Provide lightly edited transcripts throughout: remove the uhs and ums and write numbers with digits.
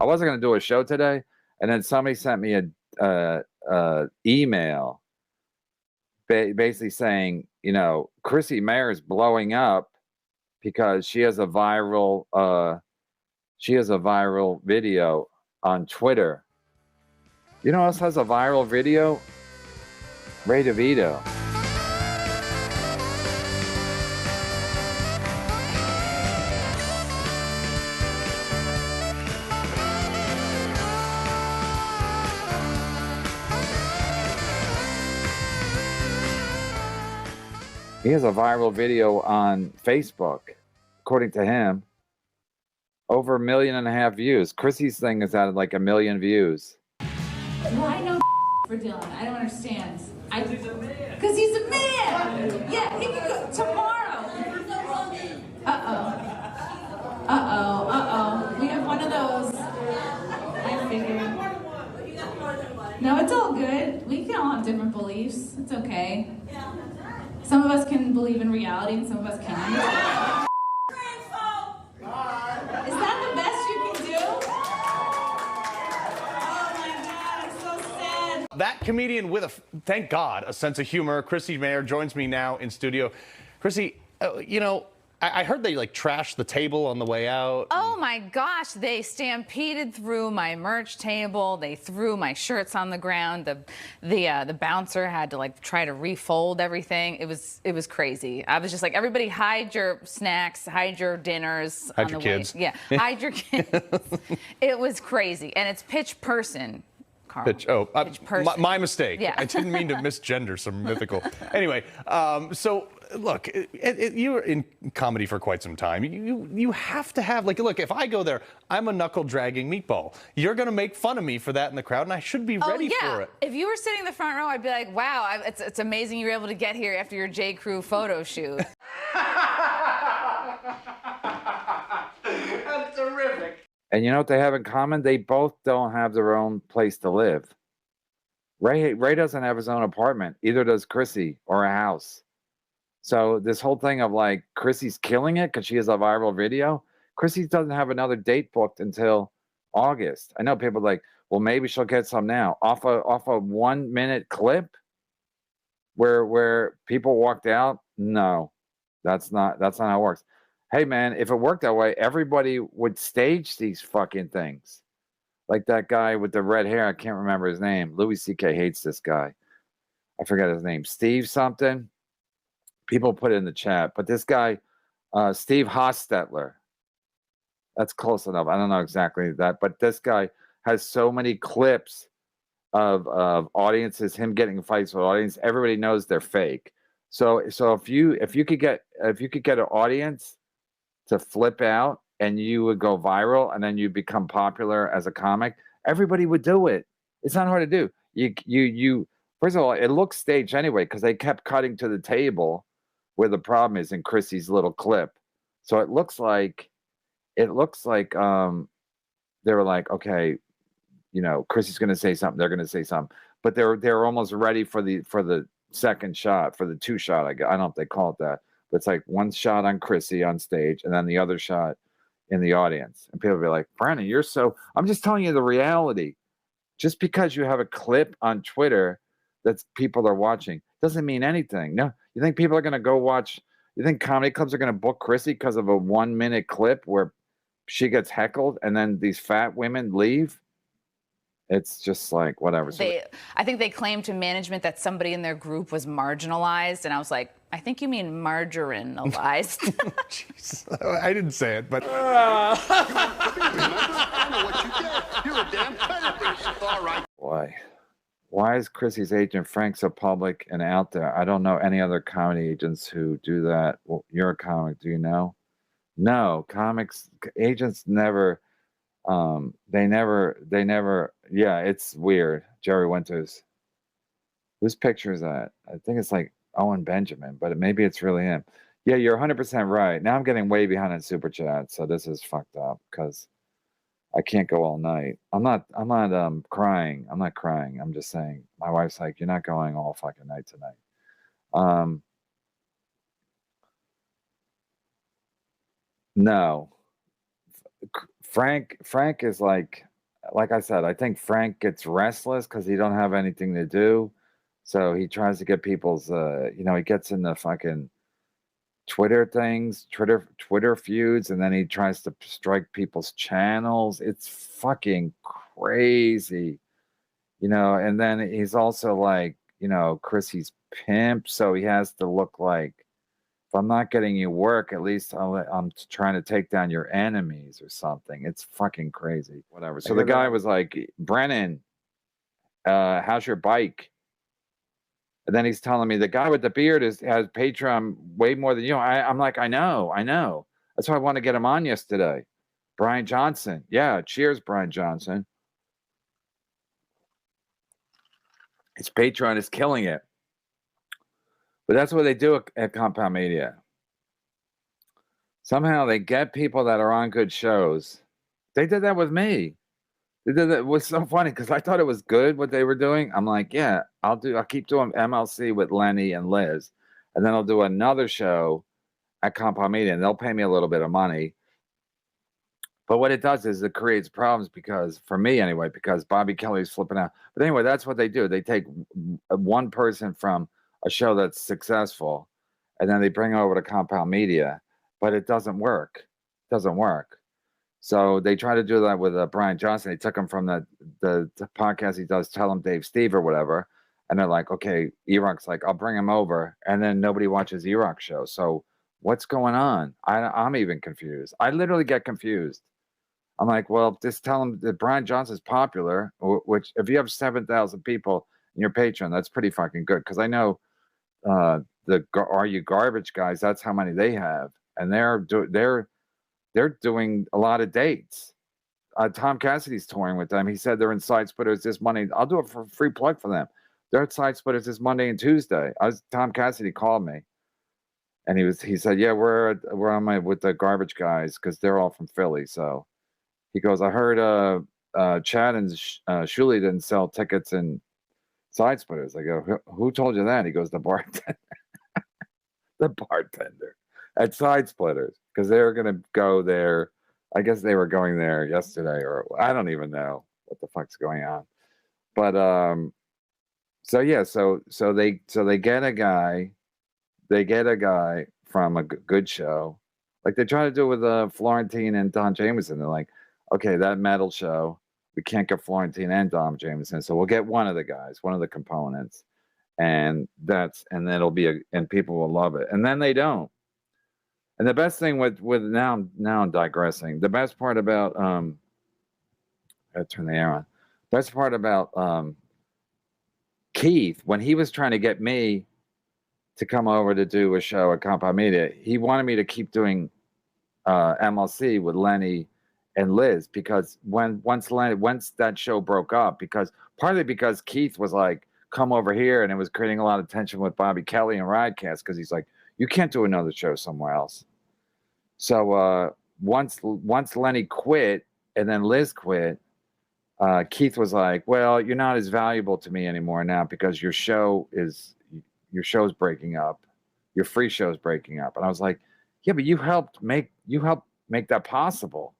wasn't going to do a show today, and then somebody sent me a email basically saying, you know, Chrissie Mayr is blowing up because she has a viral video on Twitter. You know who else has a viral video? Ray DeVito. He has a viral video on Facebook, according to him. Over 1.5 million views. Chrissie's thing is at like 1 million views. Why no for Dylan? I don't understand. Because he's a man. Because he's a man. Yeah, he can go tomorrow. We have one of those. I figured. No, it's all good. We can all have different beliefs. It's okay. Some of us can believe in reality and some of us can't. Is that the best you can do? Oh my God, I'm so sad. That comedian with thank God, a sense of humor, Chrissie Mayr, joins me now in studio. Chrissie, you know, I heard they like trashed the table on the way out. Oh my gosh, they stampeded through my merch table. They threw my shirts on the ground. The bouncer had to like try to refold everything. It was crazy. I was just like, everybody hide your snacks, hide your dinners. Hide your kids. Yeah, hide your kids. It was crazy, and it's pitch person. Carl. Pitch person. My mistake. Yeah. I didn't mean to misgender some mythical. Anyway, so look, you were in comedy for quite some time. You have to have, like, look, if I go there, I'm a knuckle-dragging meatball. You're going to make fun of me for that in the crowd, and I should be ready for it. If you were sitting in the front row, I'd be like, wow, it's amazing you were able to get here after your J. Crew photo shoot. That's terrific. And you know what they have in common? They both don't have their own place to live. Ray doesn't have his own apartment. Either does Chrissie, or a house. So this whole thing of like Chrissie's killing it because she has a viral video. Chrissie doesn't have another date booked until August. I know people are like, well, maybe she'll get some now. Off a 1 minute clip where people walked out. No, that's not how it works. Hey man, if it worked that way, everybody would stage these fucking things. Like that guy with the red hair, I can't remember his name. Louis C.K. hates this guy. I forget his name. Steve something. People put it in the chat. But this guy, Steve Hostetler. That's close enough. I don't know exactly that. But this guy has so many clips of audiences, him getting in fights with audience. Everybody knows they're fake. So if you could get an audience to flip out and you would go viral and then you become popular as a comic, everybody would do it. It's not hard to do. You first of all, it looks staged anyway because they kept cutting to the table where the problem is in Chrissie's little clip. So it looks like they were like, okay, you know, Chrissie's going to say something, they're going to say something, but they're almost ready for the second shot, for the two shot. I don't know if they call it that. But it's like one shot on Chrissie on stage and then the other shot in the audience. And people will be like, Brennan, I'm just telling you the reality. Just because you have a clip on Twitter that people are watching doesn't mean anything. No, you think people are going to go watch, you think comedy clubs are going to book Chrissie because of a 1 minute clip where she gets heckled and then these fat women leave? It's just like, whatever. I think they claimed to management that somebody in their group was marginalized, and I was like, I think you mean margarinalized. I didn't say it, but... I know what you did. You're a damn terrorist. All right. Why is Chrissie's agent Frank so public and out there? I don't know any other comedy agents who do that. Well, you're a comic. Do you know? No, agents never... they never, yeah, it's weird. Jerry Winters. Whose picture is that? I think it's like Owen Benjamin, but maybe it's really him. Yeah, you're 100% right. Now I'm getting way behind in Super Chat, so this is fucked up because I can't go all night. I'm not crying. I'm not crying. I'm just saying, my wife's like, you're not going all fucking night tonight. No. Frank is like like I said, I think Frank gets restless because he don't have anything to do. So he tries to get people's, he gets in the fucking Twitter things, Twitter feuds, and then he tries to strike people's channels. It's fucking crazy, And then he's also like, Chrissie's pimp, so he has to look like, if I'm not getting you work, at least I'm trying to take down your enemies or something. It's fucking crazy. Whatever. So the guy was like, Brennan, how's your bike? And then he's telling me the guy with the beard has Patreon way more than you. I'm like, I know. That's why I want to get him on yesterday. Brian Johnson. Yeah, cheers, Brian Johnson. His Patreon is killing it. But that's what they do at Compound Media. Somehow they get people that are on good shows. They did that with me. They did that. It was so funny because I thought it was good what they were doing. I'm like, yeah, I'll keep doing MLC with Lenny and Liz. And then I'll do another show at Compound Media and they'll pay me a little bit of money. But what it does is it creates problems for me anyway, because Bobby Kelly's flipping out. But anyway, that's what they do. They take one person from a show that's successful and then they bring it over to Compound Media, but it doesn't work. So they try to do that with Brian Johnson. They took him from the podcast he does, Tell Him Dave Steve or whatever. And they're like, okay, E-Rock's like, I'll bring him over. And then nobody watches E-Rock show. So what's going on? I'm even confused. I literally get confused. I'm like, well, just tell him that Brian Johnson's popular, which if you have 7,000 people in your Patreon, that's pretty fucking good. Because I know the Are You Garbage guys, that's how many they have. And they're doing a lot of dates. Tom Cassidy's touring with them. He said they're in Side Splitters this Monday. I'll do it for a free plug for them. They're at Side Splitters this Monday and Tuesday. Tom Cassidy called me, and he said, yeah, we're on with the Garbage guys because they're all from Philly. So he goes, I heard Chad and Shuli didn't sell tickets in Side Splitters. I go, who told you that? He goes, the bartender. The bartender at Side Splitters, because they were going to go there. I guess they were going there yesterday, or I don't even know what the fuck's going on. But so yeah, so they get a guy, from a good show, like they try to do with Florentine and Don Jameson. They're like, okay, that metal show, we can't get Florentine and Don Jameson, so we'll get one of the guys, one of the components, and it'll be and people will love it, and then they don't. And the best thing with now I'm digressing. The best part about I turn the air on. Best part about Keith, when he was trying to get me to come over to do a show at Compound Media, he wanted me to keep doing MLC with Lenny and Liz, because once that show broke up, partly because Keith was like, come over here, and it was creating a lot of tension with Bobby Kelly and Riotcast, because he's like, you can't do another show somewhere else. So once Lenny quit and then Liz quit, Keith was like, well, you're not as valuable to me anymore now because your show's breaking up. Your free show's breaking up. And I was like, yeah, but you helped make that possible.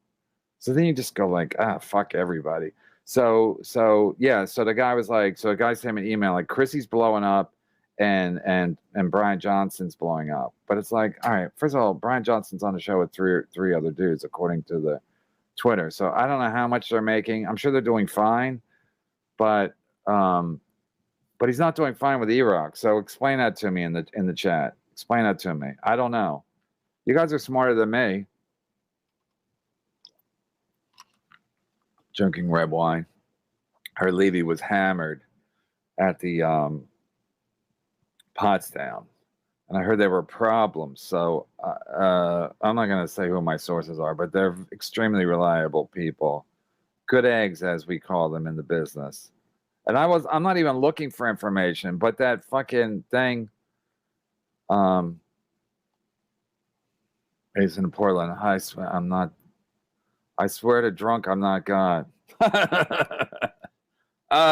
So then you just go like, fuck everybody. So yeah, so the guy was like, so the guy sent me an email like, Chrissie's blowing up and Brian Johnson's blowing up. But it's like, all right, first of all, Brian Johnson's on the show with three other dudes, according to the Twitter. So I don't know how much they're making. I'm sure they're doing fine, but he's not doing fine with E-Rock. So explain that to me in the chat. Explain that to me. I don't know. You guys are smarter than me. Drinking red wine. Her Levy was hammered at the Potsdam, and I heard there were problems. So I'm not going to say who my sources are, but they're extremely reliable people. Good eggs, as we call them in the business. And I'm not even looking for information, but that fucking thing is in Portland. I swear to drunk, I'm not God.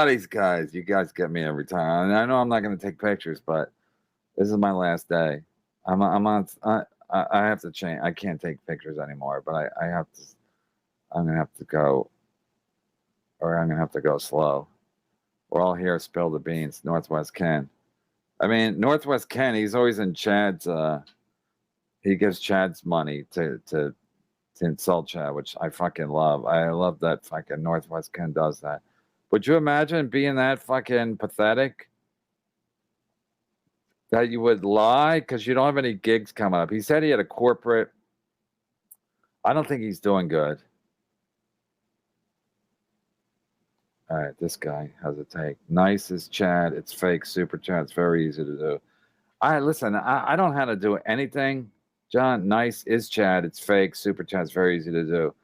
These guys, you guys get me every time. And I know I'm not going to take pictures, but this is my last day. I have to change. I can't take pictures anymore, but I'm going to have to go. or I'm gonna have to go slow. We're all here. Spill the beans. Northwest Ken. I mean, Northwest Ken. He's always in Chad's. He gives Chad's money to insult Chad, which I fucking love. I love that fucking Northwest Ken does that. Would you imagine being that fucking pathetic? That you would lie because you don't have any gigs coming up. He said he had a corporate. I don't think he's doing good. All right, this guy has a take. Nice is Chad. It's fake. Super Chad. It's very easy to do. Listen. I don't know how to do anything. John, nice is Chad. It's fake. Super Chad. It's very easy to do.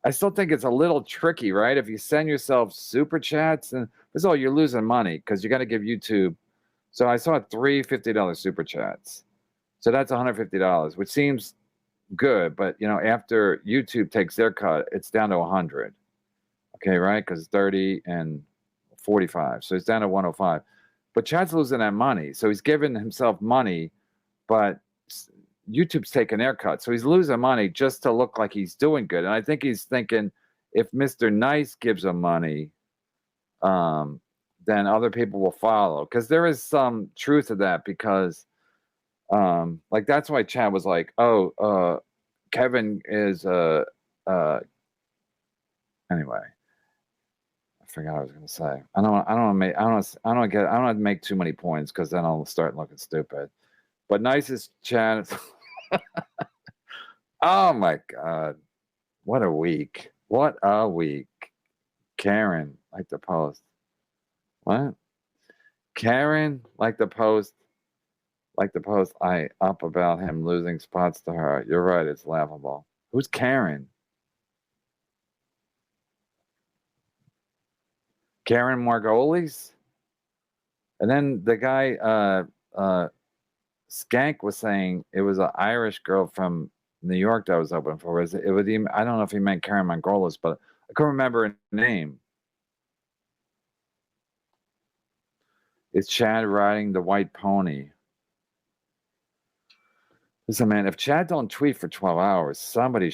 I still think it's a little tricky, right? If you send yourself super chats, and first of all, you're losing money because you got to give YouTube. So I saw three $50 super chats. So that's $150, which seems good. But, after YouTube takes their cut, it's down to 100. Okay, right? Because 30 and 45. So it's down to 105. But Chad's losing that money. So he's giving himself money, but YouTube's taking their cut. So he's losing money just to look like he's doing good. And I think he's thinking if Mr. Nice gives him money, then other people will follow. Because there is some truth to that because that's why Chad was like, Kevin is anyway. I forgot what I was gonna say. I don't want to make too many points because then I'll start looking stupid. But nicest Chad. Oh my God. What a week. What a week. Karen, like the post. What? Karen, like the post. Like the post I up about him losing spots to her. You're right, it's laughable. Who's Karen? Karen Margolis? And then the guy Skank was saying it was an Irish girl from New York that was open for. I don't know if he meant Karen Margolis, but I couldn't remember her name. It's Chad riding the white pony. Listen, man, if Chad don't tweet for 12 hours, somebody,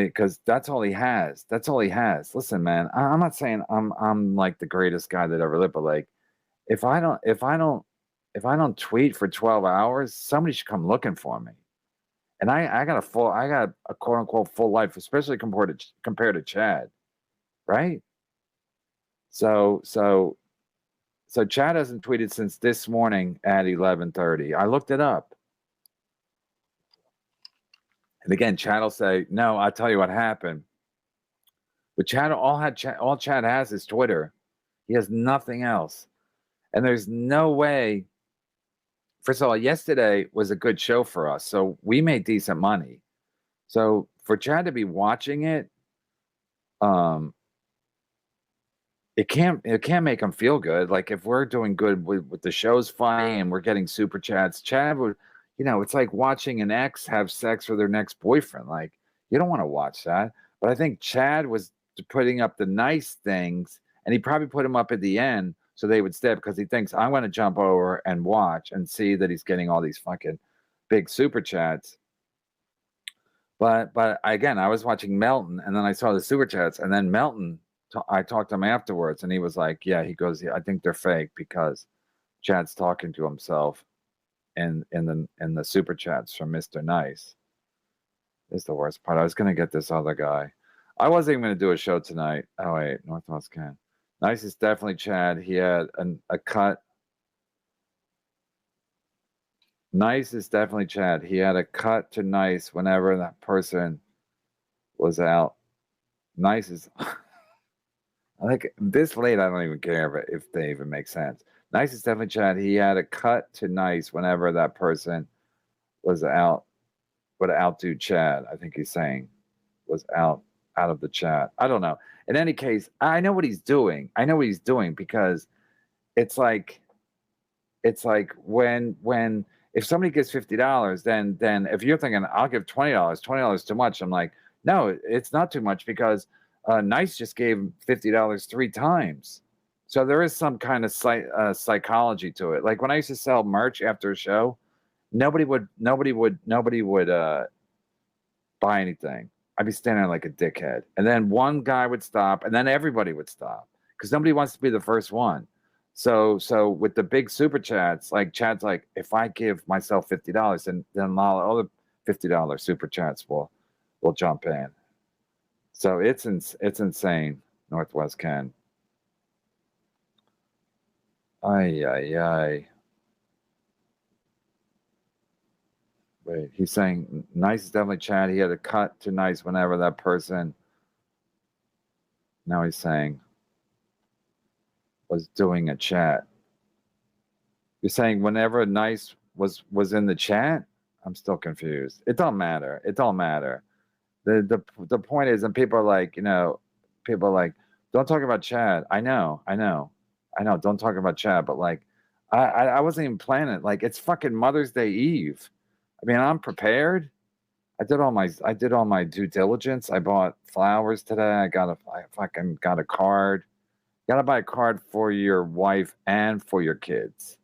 because that's all he has. That's all he has. Listen, man, I'm not saying I'm like the greatest guy that ever lived, but like, if I don't tweet for 12 hours, somebody should come looking for me. And I got a quote unquote full life, especially compared to Chad, right? So Chad hasn't tweeted since this morning at 11:30. I looked it up. And again, Chad will say, no, I'll tell you what happened. But all Chad has is Twitter. He has nothing else. And there's no way. First of all, yesterday was a good show for us. So we made decent money. So for Chad to be watching it, it can't make him feel good. Like if we're doing good with the show's funny and we're getting super chats, Chad would, it's like watching an ex have sex with their next boyfriend. Like you don't want to watch that. But I think Chad was putting up the nice things, and he probably put them up at the end so they would stay because he thinks I'm going to jump over and watch and see that he's getting all these fucking big super chats. But again, I was watching Melton, and then I saw the super chats, and then Melton. I talked to him afterwards, and he was like, "Yeah," he goes, "Yeah, I think they're fake because Chad's talking to himself in the super chats from Mr. Nice." Is the worst part. I was gonna get this other guy. I wasn't even gonna do a show tonight. Oh wait, Northwest Ken. Nice is definitely Chad. He had a cut. Nice is definitely Chad. He had a cut to Nice whenever that person was out. Nice is. Like this late, I don't even care if they even make sense. Nice is definitely Chad. He had a cut to Nice whenever that person was out, would outdo Chad. I think he's saying was out of the chat. I don't know. In any case, I know what he's doing. I know what he's doing because it's like when if somebody gives $50, then if you're thinking I'll give $20, $20 too much, I'm like, no, it's not too much because Nice just gave him $50 3 times. So there is some kind of psychology to it. Like when I used to sell merch after a show, nobody would buy anything. I'd be standing there like a dickhead. And then one guy would stop, and then everybody would stop because nobody wants to be the first one. So with the big super chats, like Chad's like, if I give myself $50, then a lot of other $50 super chats will jump in. So it's insane, Northwest Ken. Ay. Wait, he's saying nice is definitely Chad. He had to cut to nice whenever that person. Now he's saying was doing a chat. You're saying whenever nice was in the chat? I'm still confused. It don't matter. It don't matter. The point is, and people are like, people are like, don't talk about Chad. I know. Don't talk about Chad, but like, I wasn't even planning it. Like, it's fucking Mother's Day Eve. I mean, I'm prepared. I did all my due diligence. I bought flowers today. I fucking got a card. You gotta buy a card for your wife and for your kids.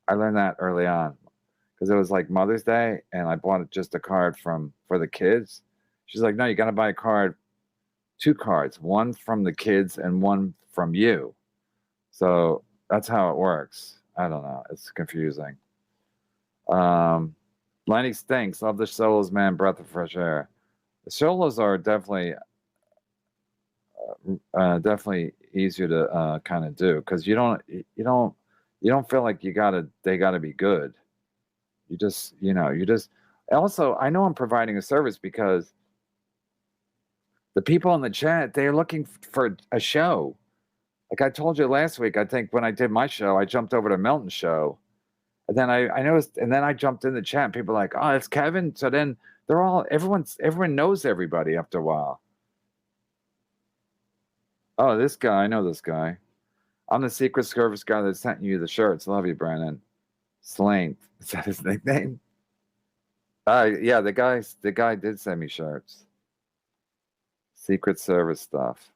I learned that early on because it was like Mother's Day, and I bought just a card for the kids. She's like, no, you gotta buy a card, 2 cards, one from the kids and one from you. So that's how it works. I don't know. It's confusing. Lenny stinks. Love the solos, man. Breath of fresh air. The solos are definitely easier to kind of do because you don't feel like they gotta be good. You just also, I know I'm providing a service because the people in the chat, they're looking for a show. Like I told you last week, I think when I did my show, I jumped over to Milton's show. And then I noticed, and then I jumped in the chat. And people are like, "Oh, it's Kevin." So then everyone knows everybody after a while. Oh, this guy, I know this guy. I'm the Secret Service guy that sent you the shirts. Love you, Brennan. Slank, is that his nickname? Yeah, the guy did send me shirts. Secret Service stuff.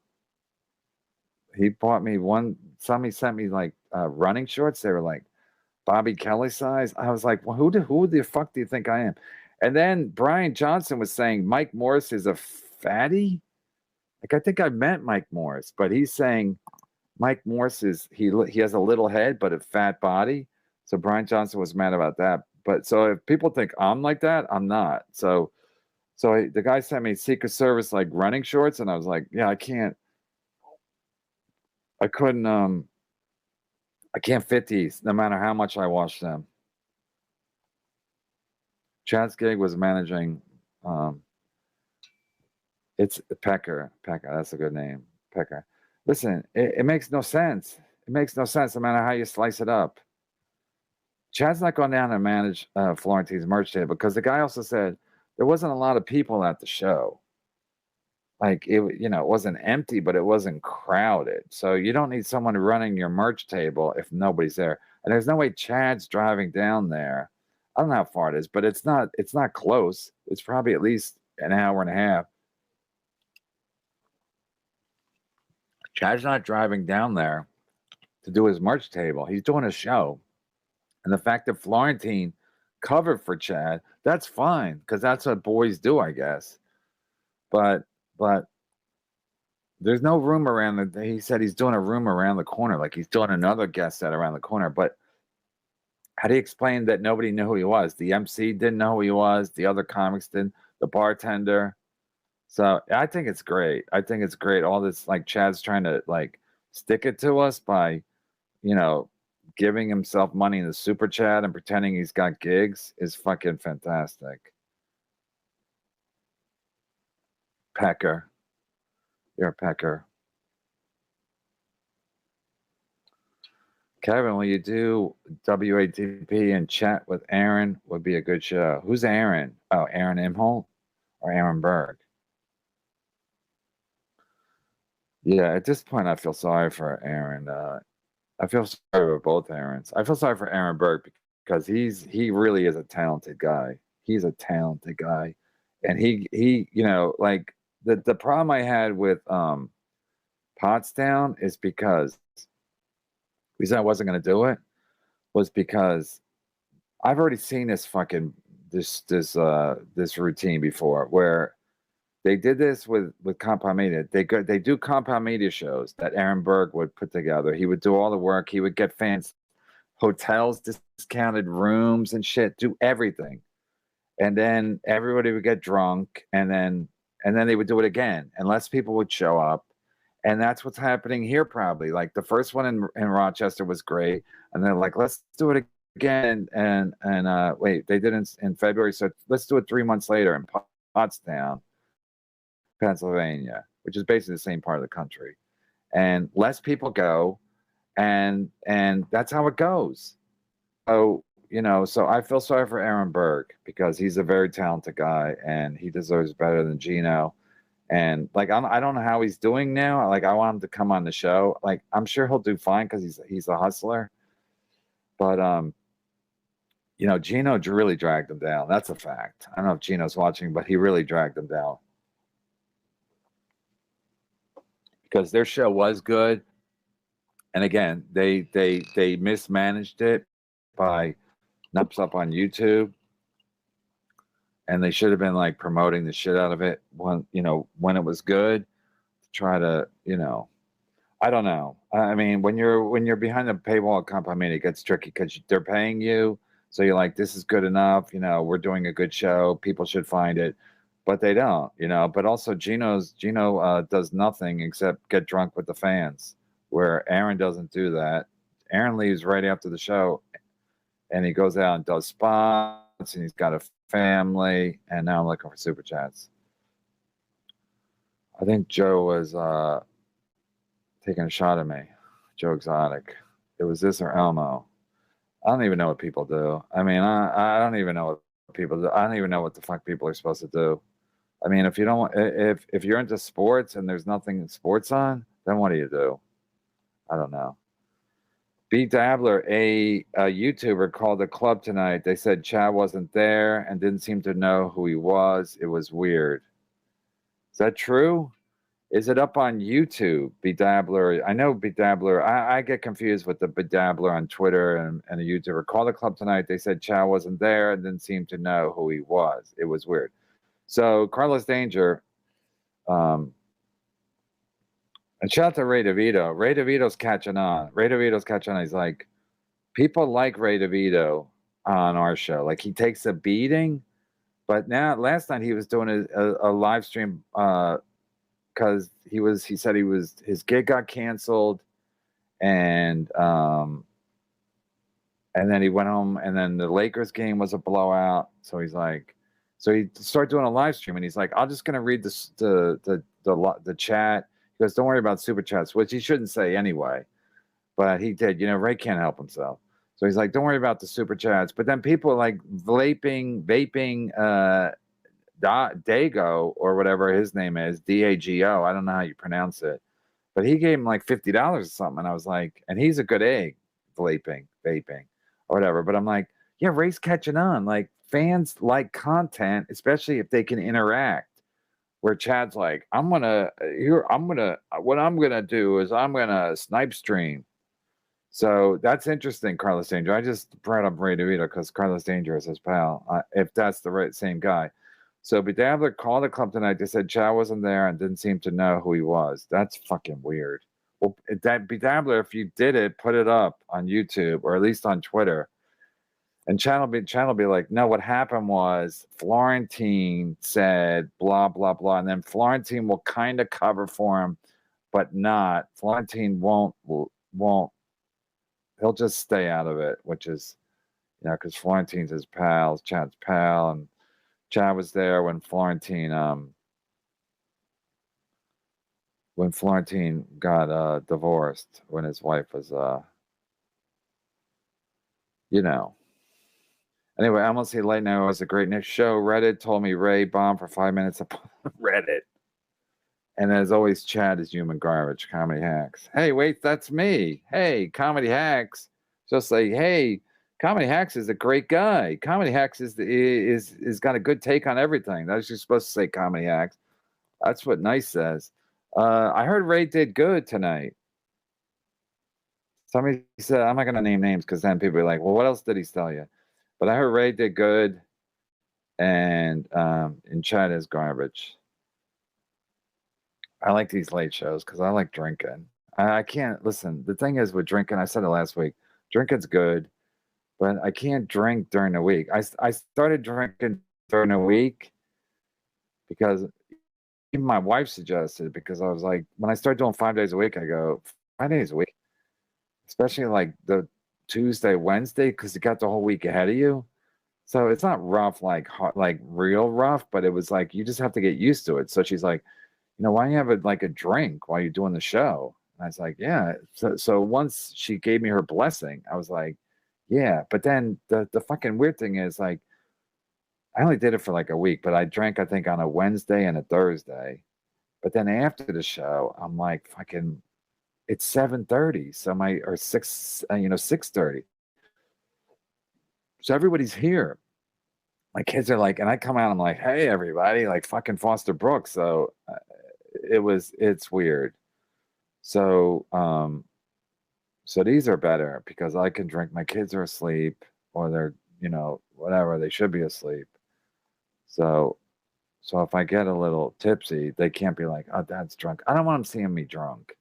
He bought me somebody sent me like running shorts. They were like Bobby Kelly size. I was like, well, who the fuck do you think I am? And then Brian Johnson was saying Mike Morris is a fatty. Like I think I met Mike Morris, but he's saying Mike Morris he has a little head but a fat body. So Brian Johnson was mad about that. But so if people think I'm like that, I'm not. So the guy sent me Secret Service like running shorts, and I was like, yeah, I can't fit these no matter how much I wash them. Chad's gig was managing. It's Pecker. That's a good name. Pecker. Listen, it makes no sense. It makes no sense no matter how you slice it up. Chad's not going down and manage Florentine's merch table because the guy also said there wasn't a lot of people at the show. Like it wasn't empty, but it wasn't crowded. So you don't need someone running your merch table if nobody's there. And there's no way Chad's driving down there. I don't know how far it is, but it's not close. It's probably at least an hour and a half. Chad's not driving down there to do his merch table. He's doing a show. And the fact that Florentine covered for Chad, that's fine because that's what boys do, I guess. But there's no room around he said he's doing a room around the corner, like he's doing another guest set around the corner. But how do you explain that nobody knew who he was? The MC didn't know who he was. The other comics didn't. The bartender. So I think it's great. All this, like Chad's trying to like stick it to us by, giving himself money in the super chat and pretending he's got gigs is fucking fantastic. Pecker. You're a pecker. Kevin, will you do WATP and chat with Aaron? Would be a good show. Who's Aaron? Oh, Aaron Imholt or Aaron Berg? Yeah, at this point, I feel sorry for Aaron. I feel sorry for both Aarons. I feel sorry for Aaron Berg because he really is a talented guy. He's a talented guy, and he like the problem I had with Potsdam is because the reason I wasn't going to do it was because I've already seen this routine before where They did this with Compound Media. They do Compound Media shows that Aaron Berg would put together. He would do all the work. He would get fans hotels, discounted rooms and shit, do everything. And then everybody would get drunk, and then they would do it again, and less people would show up. And that's what's happening here probably. Like the first one in Rochester was great, and they're like, let's do it again. And wait, they did it in February, so let's do it 3 months later in Pottstown, Pennsylvania, which is basically the same part of the country. And less people go, and that's how it goes. So, you know, so I feel sorry for Aaron Berg because he's a very talented guy and he deserves better than Gino. And like, I don't know how he's doing now. Like, I want him to come on the show. Like, I'm sure he'll do fine because he's a hustler. But you know, Gino really dragged him down. That's a fact. I don't know if Gino's watching, but he really dragged him down because their show was good. And again, they mismanaged it by nups up on YouTube, and they should have been like promoting the shit out of it when it was good. To try to, you know, I don't know. I mean, when you're behind the paywall at Compound Media, it gets tricky because they're paying you, so you're like, this is good enough. You know, we're doing a good show. People should find it, but they don't. You know, but also Gino does nothing except get drunk with the fans, where Aaron doesn't do that. Aaron leaves right after the show, and he goes out and does spots, and he's got a family. And now I'm looking for super chats. I think Joe was taking a shot at me. Joe Exotic. It was this or Elmo. I don't even know what people do. I mean, I don't even know what people do. I don't even know what the fuck people are supposed to do. I mean, if you're into sports and there's nothing sports on, then what do you do? I don't know. B Dabbler, a YouTuber, called the club tonight. They said Chad wasn't there and didn't seem to know who he was. It was weird. Is that true? Is it up on YouTube, B Dabbler? I know B Dabbler. I get confused with the B Dabbler on Twitter and a YouTuber. Called the club tonight. They said Chad wasn't there and didn't seem to know who he was. It was weird. So Carlos Danger, and shout out to Ray DeVito. Ray DeVito's catching on. He's like, people like Ray DeVito on our show. Like, he takes a beating, but now last night he was doing a live stream because he said his gig got canceled, and then he went home, and then the Lakers game was a blowout. So he's like, so he started doing a live stream, and he's like, I'm just gonna read the chat. He goes, don't worry about super chats, which he shouldn't say anyway, but he did. You know, Ray can't help himself. So he's like, don't worry about the super chats. But then people are like vaping, Dago, or whatever his name is, Dago. I don't know how you pronounce it. But he gave him like $50 or something. And I was like, and he's a good egg, vaping, or whatever. But I'm like, yeah, Ray's catching on. Like, fans like content, especially if they can interact. Where Chad's like, what I'm gonna do is I'm gonna snipe stream. So that's interesting, Carlos Danger. I just brought up Ray DeVito because Carlos Danger is his pal, if that's the same guy. So Bedabbler called the club tonight. They said Chad wasn't there and didn't seem to know who he was. That's fucking weird. Well, that Bedabbler, if you did it, put it up on YouTube or at least on Twitter. And Channel be like, no, what happened was Florentine said blah, blah, blah. And then Florentine will kind of cover for him, but not. Florentine won't. He'll just stay out of it, which is, you know, because Florentine's his pal, Chad's pal. And Chad was there when Florentine got divorced, when his wife was, you know. Anyway, I'm gonna say Late Night was a great next show. Reddit told me Ray bombed for 5 minutes. Reddit. And as always, Chad is human garbage. Comedy Hacks. Hey, wait, that's me. Hey, Comedy Hacks. Just say, hey, Comedy Hacks is a great guy. Comedy Hacks is got a good take on everything. That's what you're supposed to say, Comedy Hacks. That's what Nice says. I heard Ray did good tonight. Somebody said, I'm not gonna name names because then people are like, well, what else did he tell you? But I heard Ray did good, and Chad is garbage. I like these late shows because I like drinking. I can't listen. The thing is with drinking, I said it last week. Drinking's good, but I can't drink during the week. I started drinking during the week because even my wife suggested it because I was like, when I start doing 5 days a week, I go 5 days a week, especially like the Tuesday, Wednesday, because you got the whole week ahead of you. So it's not rough, like like real rough, but it was like you just have to get used to it. So she's like, why don't you have like a drink while you're doing the show? And I was like, yeah. So once she gave me her blessing, I was like, yeah. But then the fucking weird thing is like, I only did it for like a week, but I drank, I think, on a Wednesday and a Thursday. But then after the show, I'm like, fucking, it's 7:30. So or 6:30. So everybody's here. My kids are like, and I come out, I'm like, hey, everybody, like fucking Foster Brooks. So it's weird. So, so these are better because I can drink. My kids are asleep or they're, whatever, they should be asleep. So if I get a little tipsy, they can't be like, oh, dad's drunk. I don't want them seeing me drunk.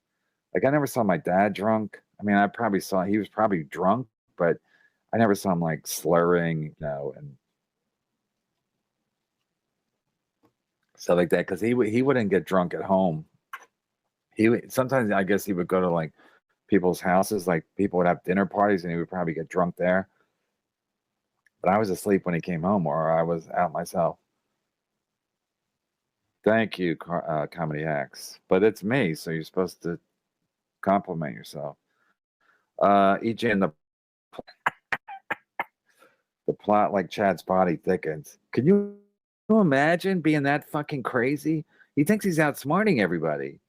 Like I never saw my dad drunk. I mean, I probably saw, he was probably drunk, but I never saw him like slurring, and stuff like that. Cause he wouldn't get drunk at home. Sometimes I guess he would go to like people's houses, like people would have dinner parties and he would probably get drunk there. But I was asleep when he came home or I was out myself. Thank you, Comedy Hacks. But it's me, so you're supposed to compliment yourself. EJ and the plot like Chad's body thickens. Can you imagine being that fucking crazy? He thinks he's outsmarting everybody.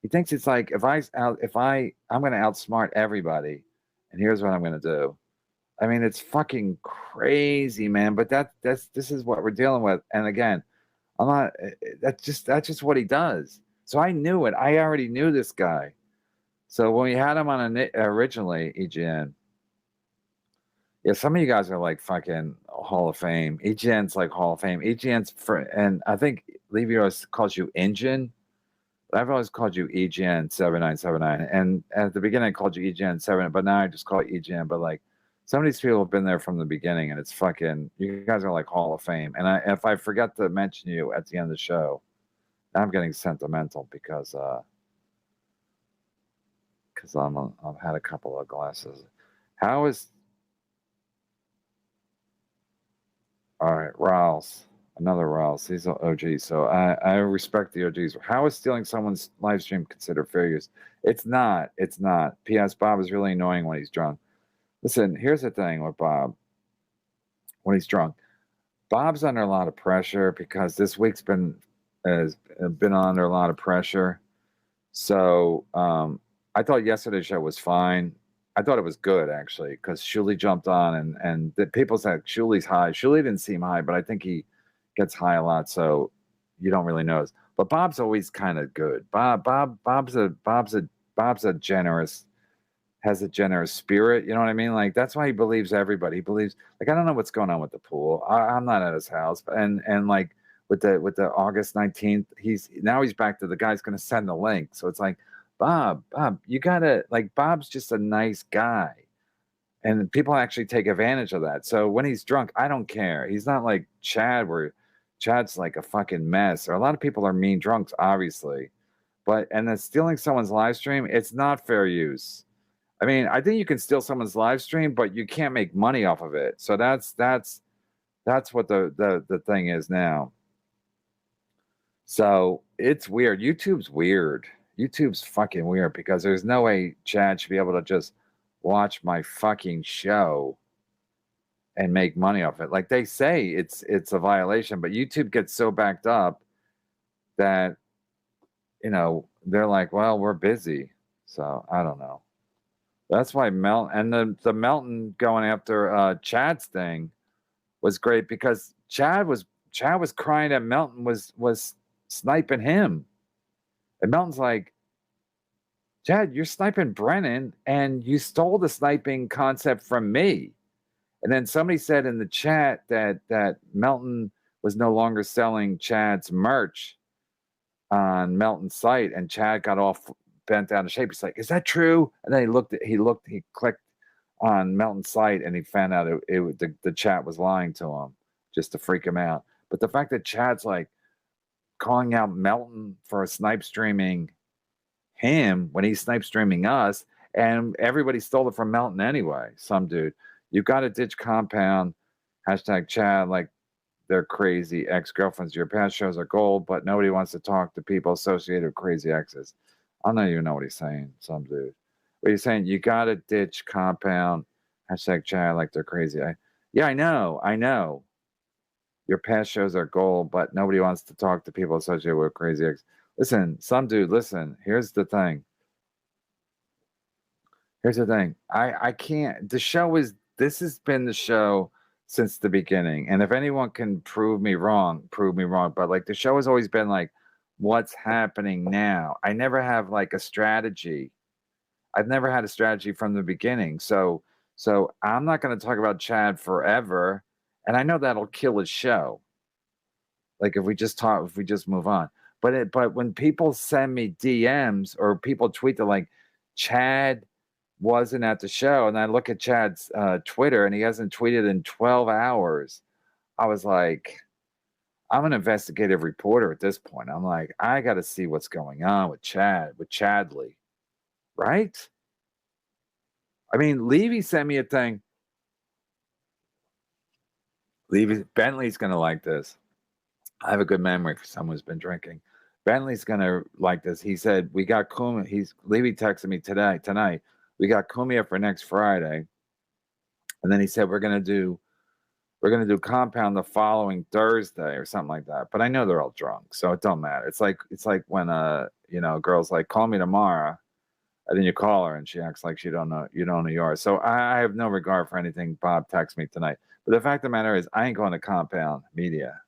He thinks it's like I'm going to outsmart everybody, and here's what I'm going to do. I mean, it's fucking crazy, man. But this is what we're dealing with. And again, I'm not. That's just what he does. So I knew it. I already knew this guy. So when we had him on originally, EGN. Yeah, some of you guys are like fucking Hall of Fame. EGN's like Hall of Fame. EGN's and I think Levy always calls you Engine. But I've always called you EGN 7979. And at the beginning I called you EGN 7, but now I just call it EGN. But like some of these people have been there from the beginning and it's fucking, you guys are like Hall of Fame. And if I forget to mention you at the end of the show, I'm getting sentimental because I've had a couple of glasses. How is all right, Riles, another Riles. He's an OG, so I respect the OGs. How is stealing someone's live stream considered fair use? It's not. It's not. P.S. Bob is really annoying when he's drunk. Listen, here's the thing with Bob. When he's drunk, Bob's under a lot of pressure because this week's been under a lot of pressure. So I thought yesterday's show was fine. I thought it was good actually because Shuli jumped on and the people said Shuli's high. Shuli didn't seem high, but I think he gets high a lot, so you don't really know. But Bob's always kind of good. Bob's a generous, has a generous spirit. You know what I mean? Like that's why he believes everybody. He believes like I don't know what's going on with the pool. I'm not at his house, and like with the August 19th, he's back to the guy's going to send the link. So it's like. Bob, you gotta like Bob's just a nice guy. And people actually take advantage of that. So when he's drunk, I don't care. He's not like Chad, where Chad's like a fucking mess. Or a lot of people are mean drunks, obviously. And then stealing someone's live stream, it's not fair use. I mean, I think you can steal someone's live stream, but you can't make money off of it. So that's what the thing is now. So it's weird. YouTube's weird. YouTube's fucking weird because there's no way Chad should be able to just watch my fucking show and make money off it. Like they say it's a violation, but YouTube gets so backed up that they're like, well, we're busy. So I don't know. That's why the Melton going after Chad's thing was great because Chad was crying that Melton was sniping him. And Melton's like, Chad, you're sniping Brennan, and you stole the sniping concept from me. And then somebody said in the chat that Melton was no longer selling Chad's merch. on Melton's site, and Chad got all bent out of shape. He's like, "Is that true?" And then he clicked on Melton's site, and he found out the chat was lying to him just to freak him out. But the fact that Chad's like calling out Melton for snipe streaming him when he's snipe streaming us, and everybody stole it from Melton anyway. Some dude, you got to ditch compound. Hashtag Chad, like they're crazy ex-girlfriends. Your past shows are gold, but nobody wants to talk to people associated with crazy exes. I don't even know what he's saying. Some dude. What he's saying, you got to ditch compound. Hashtag Chad, like they're crazy. Yeah, I know. Your past shows are gold, but nobody wants to talk to people associated with crazy exes. Listen, some dude, listen, here's the thing. I can't, this has been the show since the beginning. And if anyone can prove me wrong. But like the show has always been like, what's happening now? I never have like a strategy. I've never had a strategy from the beginning. So I'm not going to talk about Chad forever. And I know that'll kill his show. Like if we just move on. But when people send me DMs or people tweet that like Chad wasn't at the show, and I look at Chad's Twitter and he hasn't tweeted in 12 hours, I was like, I'm an investigative reporter at this point. I'm like, I got to see what's going on with Chadley, right? I mean, Levy sent me a thing. Bentley's going to like this. I have a good memory for someone who's been drinking. Bentley's going to like this. He said, we got Kumia. Levy texted me tonight. We got Kumia for next Friday. And then he said, we're going to do compound the following Thursday or something like that. But I know they're all drunk, so it don't matter. It's like when a girl's like, call me tomorrow, and then you call her and she acts like you don't know yours. So I have no regard for anything Bob texts me tonight. But the fact of the matter is, I ain't going to compound media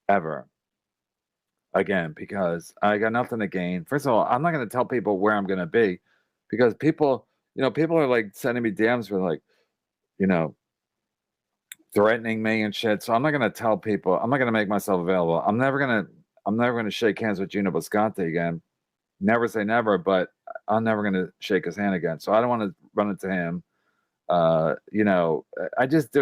ever again because I got nothing to gain. First of all, I'm not going to tell people where I'm going to be because people are like sending me DMs with like, threatening me and shit. So I'm not going to tell people. I'm not going to make myself available. I'm never going to shake hands with Gino Bisconti again. Never say never, but I'm never going to shake his hand again. So I don't want to run into him. There's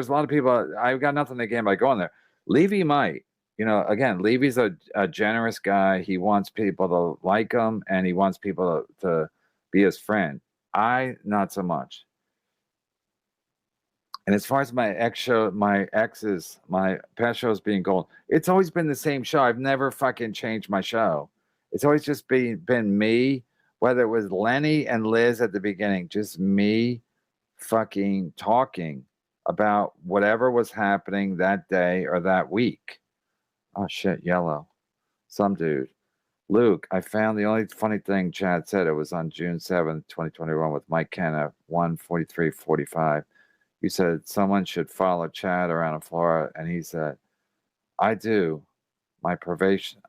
a lot of people. I've got nothing to gain by going there. Levy might. Again, Levy's a generous guy. He wants people to like him, and he wants people to be his friend. I, not so much. And as far as my past shows being gold, it's always been the same show. I've never fucking changed my show. It's always just been me, whether it was Lenny and Liz at the beginning, just me fucking talking about whatever was happening that day or that week. Oh shit, yellow. Some dude. Luke, I found the only funny thing Chad said. It was on June 7th, 2021 with Mike Kenna, 1:43:45. You said someone should follow Chad around in Florida, and he said, I do. My probation.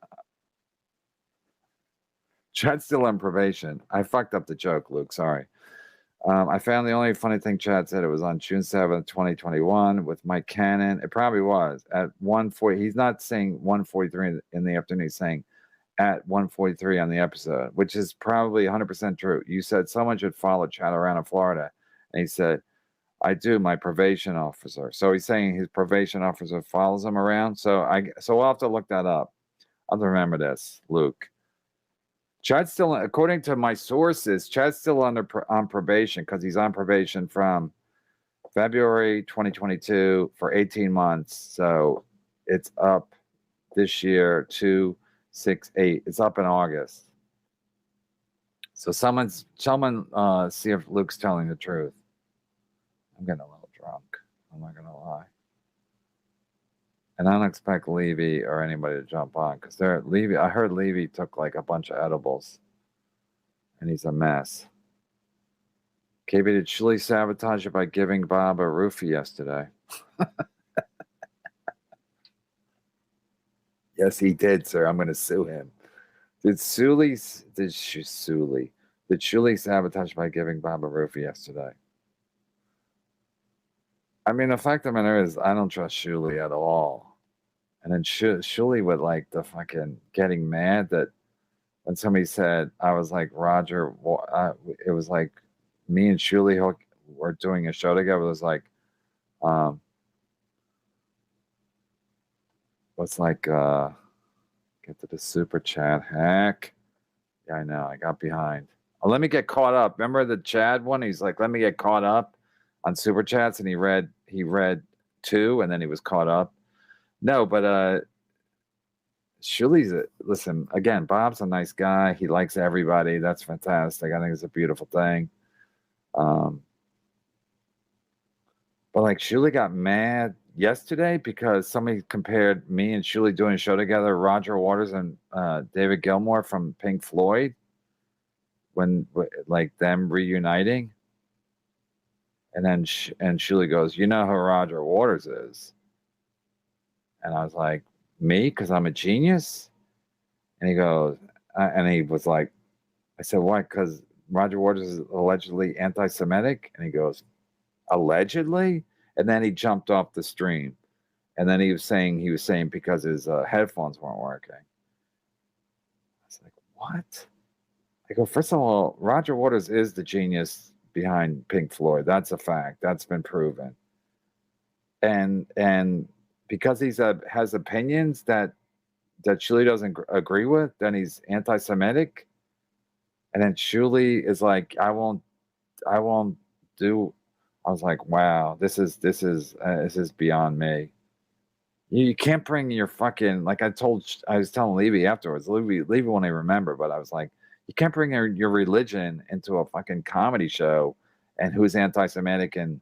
Chad's still on probation. I fucked up the joke, Luke. Sorry. I found the only funny thing Chad said. It was on June 7th, 2021 with Mike Cannon. It probably was at 1:40. He's not saying 1:43 in the afternoon. He's saying at 1:43 on the episode, which is probably 100% true. You said someone should follow Chad around in Florida. And he said, I do, my probation officer. So he's saying his probation officer follows him around. So we'll have to look that up. I'll remember this, Luke. Chad's still, according to my sources, Chad's still on probation because he's on probation from February 2022 for 18 months. So it's up this year 268. It's up in August. So someone see if Luke's telling the truth. I'm getting a little drunk. I'm not going to lie. And I don't expect Levy or anybody to jump on because I heard Levy took like a bunch of edibles and he's a mess. KB, did Shirley sabotage it by giving Bob a roofie yesterday? Yes, he did, sir. I'm going to sue him. Did Shirley sabotage by giving Bob a roofie yesterday? I mean, the fact of the matter is, I don't trust Shuli at all. And then Shuli with like the fucking getting mad that when somebody said, I was like, Roger, it was like me and Shuli were doing a show together. It was like, what's like, get to the super chat. Heck. Yeah, I know. I got behind. Oh, let me get caught up. Remember the Chad one? He's like, let me get caught up on super chats, and he read 2, and then he was caught up. No, but Shuli's listen again. Bob's a nice guy. He likes everybody. That's fantastic. I think it's a beautiful thing. But like Shuli got mad yesterday because somebody compared me and Shuli doing a show together, Roger Waters and David Gilmour from Pink Floyd, when like them reuniting. And then and Shuli goes, you know who Roger Waters is? And I was like, me? Because I'm a genius? And he goes, and he was like, I said, why? Because Roger Waters is allegedly anti-Semitic? And he goes, allegedly? And then he jumped off the stream. And then he was saying because his headphones weren't working. I was like, what? I go, first of all, Roger Waters is the genius behind Pink Floyd. That's a fact. That's been proven. And because he's has opinions that Shuli doesn't agree with, then he's anti-Semitic. And then Shuli is like, I won't do. I was like, wow, this is beyond me. You can't bring your fucking, like I was telling Levy afterwards. Levy won't even remember, but I was like, you can't bring your religion into a fucking comedy show, and who's anti-Semitic, and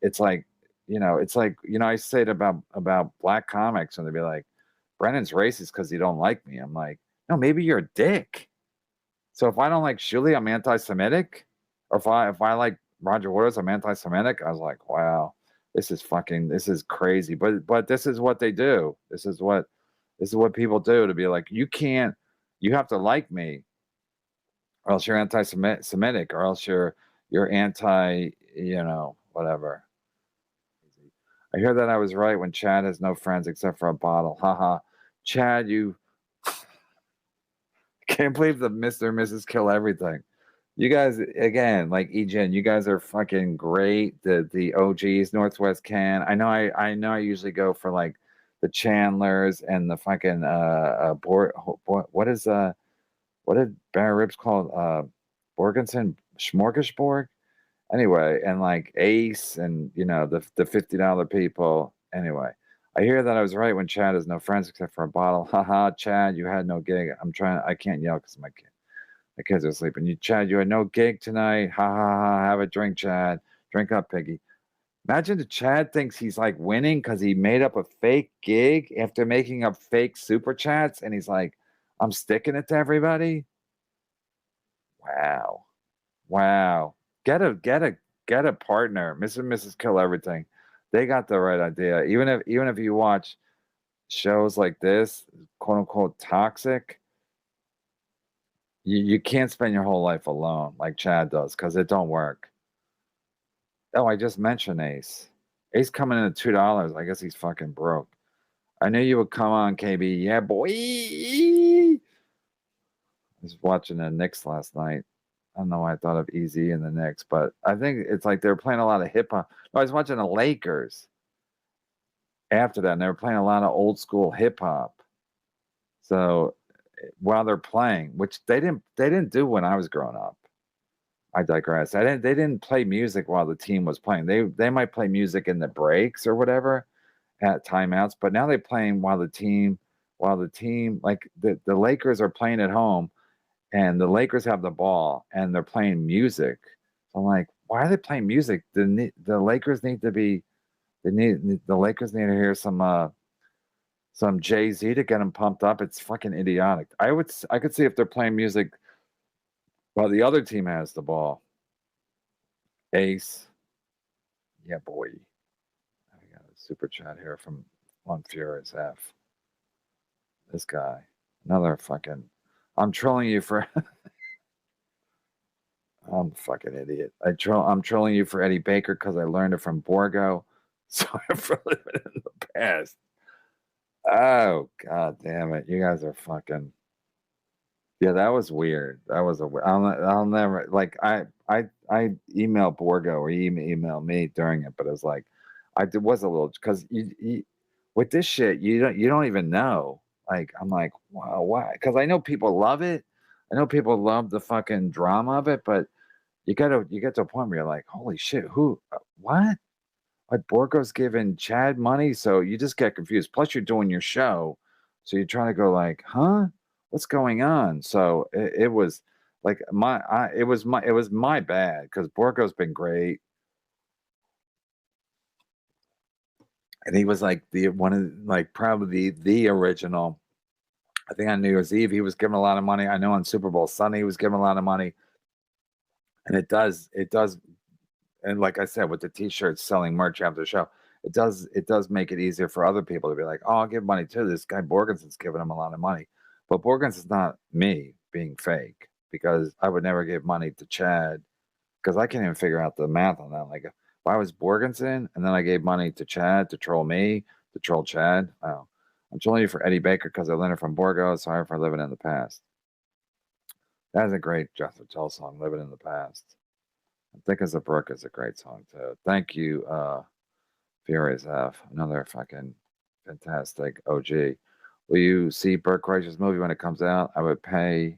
it's like, I say it about black comics, and they'd be like, Brennan's racist because he don't like me. I'm like, no, maybe you're a dick. So if I don't like Shuli, I'm anti-Semitic, or if I like Roger Waters, I'm anti-Semitic. I was like, wow, this is crazy. But this is what they do. This is what people do, to be like, you have to like me, or else you're anti-Semitic, or else you're anti, whatever. I hear that I was right when Chad has no friends except for a bottle. Haha. Chad, you can't believe the Mr. and Mrs. Kill Everything. You guys, again, like EGen, you guys are fucking great. The OGs, Northwest Can. I know I usually go for like the Chandlers and the fucking what did Barry Ribs call Borgenson Smorgasbord? Anyway, and like Ace and the $50 people. Anyway, I hear that I was right when Chad has no friends except for a bottle. Haha, Chad, you had no gig. I can't yell because my kids are sleeping. Chad, you had no gig tonight. Ha ha ha. Have a drink, Chad. Drink up, Piggy. Imagine the Chad thinks he's like winning because he made up a fake gig after making up fake super chats, and he's like, I'm sticking it to everybody. Wow. Get a partner. Mr. and Mrs. Kill Everything. They got the right idea. Even if you watch shows like this, quote unquote toxic, you can't spend your whole life alone like Chad does, because it don't work. Oh, I just mentioned Ace. Ace coming in at $2. I guess he's fucking broke. I knew you would come on, KB. Yeah, boy. I was watching the Knicks last night. I don't know why I thought of Easy and the Knicks, but I think it's like they were playing a lot of hip hop. No, I was watching the Lakers after that, and they were playing a lot of old school hip hop. So while they're playing, which they didn't do when I was growing up. I digress. They didn't play music while the team was playing. They might play music in the breaks or whatever at timeouts, but now they're playing while the team like the Lakers are playing at home, and the Lakers have the ball and they're playing music. So I'm like, why are they playing music? The Lakers need to be the Lakers need to hear some Jay-Z to get them pumped up. It's fucking idiotic. I could see if they're playing music while the other team has the ball. Ace. Yeah, boy. I got a super chat here from One Furious F. This guy. Another fucking... I'm trolling you for... I'm a fucking idiot. I'm trolling you for Eddie Baker because I learned it from Borgo. Sorry for living in the past. Oh, god damn it. You guys are fucking... Yeah, that was weird. That was I'll never like I email Borgo or email me during it, but it was like was a little because you with this shit you don't even know. Like I'm like wow why? Because I know people love it. I know people love the fucking drama of it, but you get to a point where you're like holy shit who what? Like Borgo's giving Chad money, so you just get confused. Plus, you're doing your show, so you're trying to go like, "Huh, what's going on?" So it was like it was my bad because Borgo's been great, and he was like the one of like probably the original. I think on New Year's Eve he was giving a lot of money. I know on Super Bowl Sunday he was giving a lot of money, and it does and like I said, with the T-shirts selling merch after the show, it does make it easier for other people to be like, oh, I'll give money too. This guy Borgenson's giving him a lot of money, but Borgenson's not me being fake because I would never give money to Chad because I can't even figure out the math on that. Like, if I was Borgenson and then I gave money to Chad to troll me to troll Chad, oh, I'm trolling you for Eddie Baker because I learned it from Borgo. Sorry for living in the past. That is a great Jethro Tull song, "Living in the Past." Thick as a Brook is a great song too. Thank you, Furious F. Another fucking fantastic OG. Will you see Bert Kreischer's movie when it comes out? I would pay.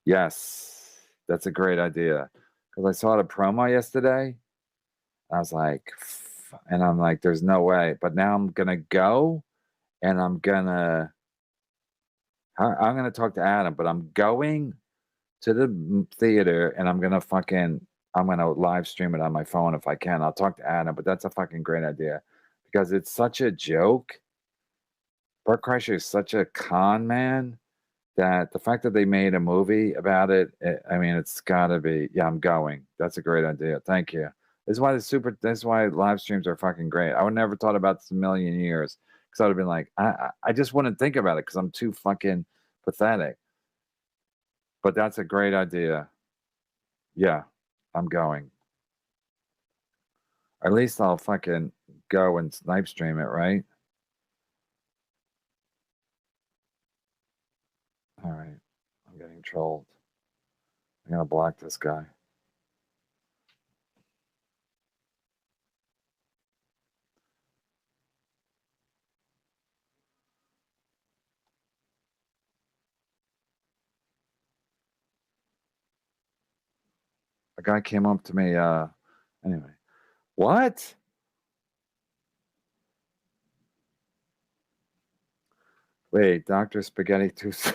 Yes, that's a great idea. Because I saw the promo yesterday. I was like, and I'm like, there's no way. But now I'm gonna go, and I'm gonna talk to Adam. But I'm going to the theater, and I'm gonna live stream it on my phone if I can. I'll talk to Adam, but that's a fucking great idea because it's such a joke. Bert Kreischer is such a con man that the fact that they made a movie about it, I mean, it's gotta be. Yeah, I'm going. That's a great idea. Thank you. This is why live streams are fucking great. I would never thought about this a million years because I would have been like, I just wouldn't think about it because I'm too fucking pathetic. But that's a great idea. Yeah, I'm going. At least I'll fucking go and snipe stream it, right? All right. I'm getting trolled. I'm gonna block this guy. A guy came up to me, anyway. What? Wait, Dr. Spaghetti Tooth.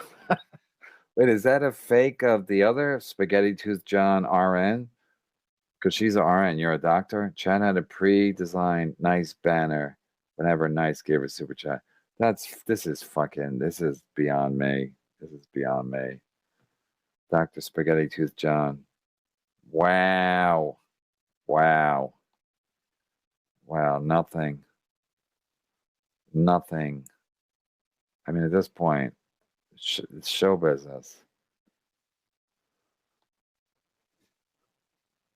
Wait, is that a fake of the other Spaghetti Tooth John RN? Because she's a RN, you're a doctor. Chad had a pre-designed nice banner whenever Nice gave her super chat. This is beyond me. This is beyond me. Dr. Spaghetti Tooth John. Wow. Wow. Wow. Nothing. Nothing. I mean, at this point, it's show business.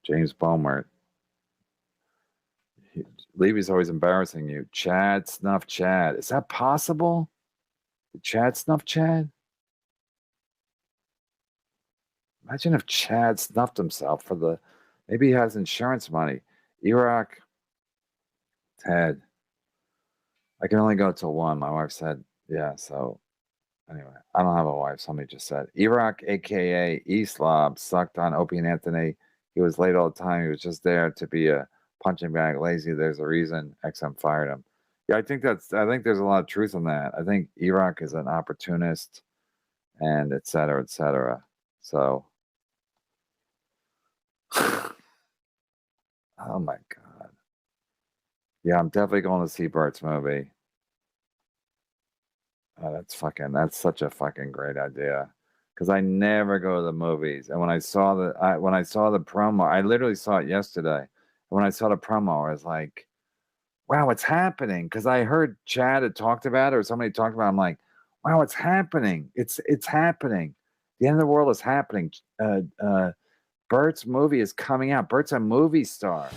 James Baumert. Levy's always embarrassing you. Chad snuff Chad. Is that possible? Did Chad snuff Chad? Imagine if Chad snuffed himself for the. Maybe he has insurance money. Iraq. Ted. I can only go till 1. My wife said, yeah, so anyway, I don't have a wife. Somebody just said. Iraq, aka Eslob, sucked on Opie and Anthony. He was late all the time. He was just there to be a punching bag lazy. There's a reason XM fired him. Yeah, I think there's a lot of truth in that. I think Iraq is an opportunist and et cetera, et cetera. So oh my God. Yeah, I'm definitely going to see Bert's movie. Oh, that's such a fucking great idea. Because I never go to the movies. And when I saw the promo, I literally saw it yesterday. And when I saw the promo, I was like, wow, it's happening. Because I heard Chad had talked about it or somebody talked about it. I'm like, wow, it's happening. It's happening. The end of the world is happening. Bert's movie is coming out. Bert's a movie star.